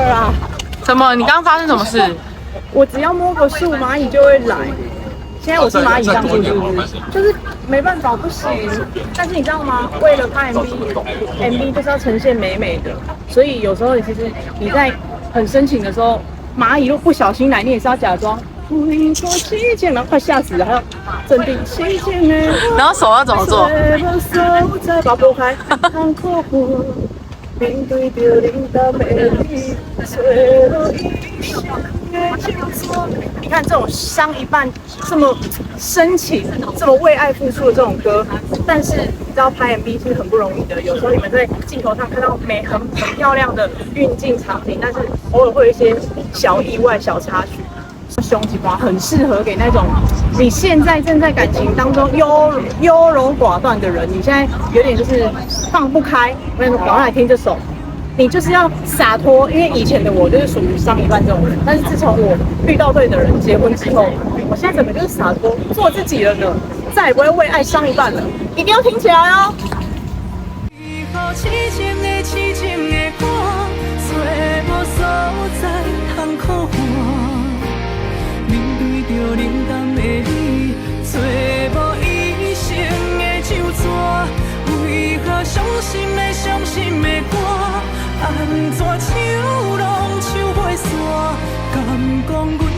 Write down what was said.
啊！什么？你刚刚发生什么事？我只要摸个树，蚂蚁就会来。现在我是蚂蚁上树，是不是？就是没办法，不行。但是你知道吗？为了拍 MV 就是要呈现美美的，所以有时候其实你在很深情的时候，蚂蚁如果不小心来，你也是要假装。然后快吓死了，还要镇定。然后手要怎么做？再把它拨开。面对着你的美丽，脆弱一生的紧锁。你看这种伤一半这么深情、这么为爱付出的这种歌，但是你知道拍 MV 是很不容易的。有时候你们在镜头上看到很漂亮的运镜场景，但是偶尔会有一些小意外、小插曲。胸肌花很适合给那种你现在正在感情当中优柔寡断的人，你现在有点就是放不开，那赶快来听这首。你就是要洒脱，因为以前的我就是属于伤一半这种人，但是自从我遇到对的人，结婚之后，我现在整个就是洒脱，做自己了呢，再也不会为爱伤一半了，一定要听起来哦。着冷淡的你，找无一生的旧纸，为何伤心的歌，安怎唱拢唱袂煞？敢讲阮？